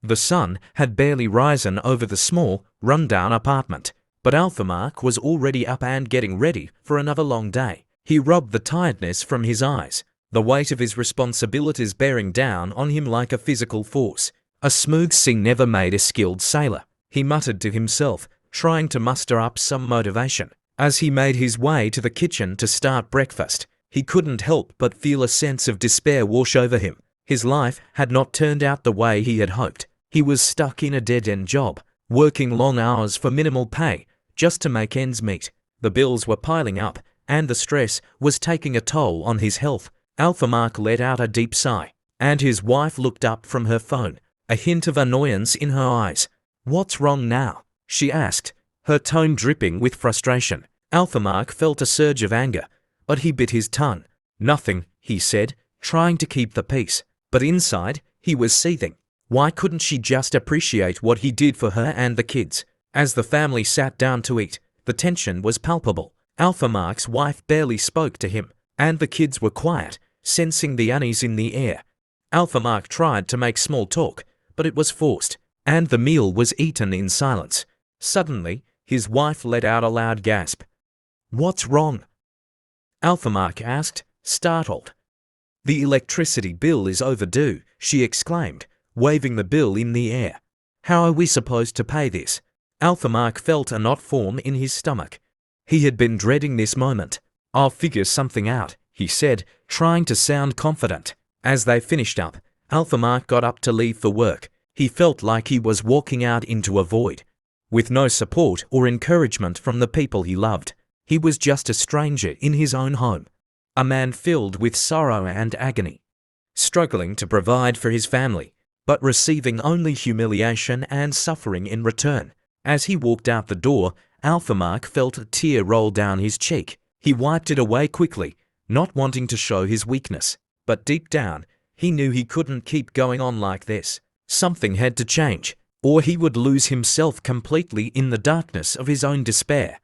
The sun had barely risen over the small, run-down apartment, but Alphamark was already up and getting ready for another long day. He rubbed the tiredness from his eyes, the weight of his responsibilities bearing down on him like a physical force. A smooth sea never made a skilled sailor, he muttered to himself, trying to muster up some motivation. As he made his way to the kitchen to start breakfast, he couldn't help but feel a sense of despair wash over him. His life had not turned out the way he had hoped. He was stuck in a dead-end job, working long hours for minimal pay, just to make ends meet. The bills were piling up, and the stress was taking a toll on his health. Alphamark let out a deep sigh, and his wife looked up from her phone, a hint of annoyance in her eyes. "What's wrong now?" she asked, her tone dripping with frustration. Alphamark felt a surge of anger, but he bit his tongue. "Nothing," he said, trying to keep the peace, but inside, he was seething. Why couldn't she just appreciate what he did for her and the kids? As the family sat down to eat, the tension was palpable. Alphamark's wife barely spoke to him, and the kids were quiet, sensing the unease in the air. Alphamark tried to make small talk, but it was forced, and the meal was eaten in silence. Suddenly, his wife let out a loud gasp. "What's wrong?" Alphamark asked, startled. "The electricity bill is overdue," she exclaimed, waving the bill in the air. "How are we supposed to pay this?" Alphamark felt a knot form in his stomach. He had been dreading this moment. "I'll figure something out," he said, trying to sound confident. As they finished up, Alphamark got up to leave for work. He felt like he was walking out into a void, with no support or encouragement from the people he loved. He was just a stranger in his own home, a man filled with sorrow and agony, struggling to provide for his family, but receiving only humiliation and suffering in return. As he walked out the door, Alphamark felt a tear roll down his cheek. He wiped it away quickly, not wanting to show his weakness. But deep down, he knew he couldn't keep going on like this. Something had to change, or he would lose himself completely in the darkness of his own despair.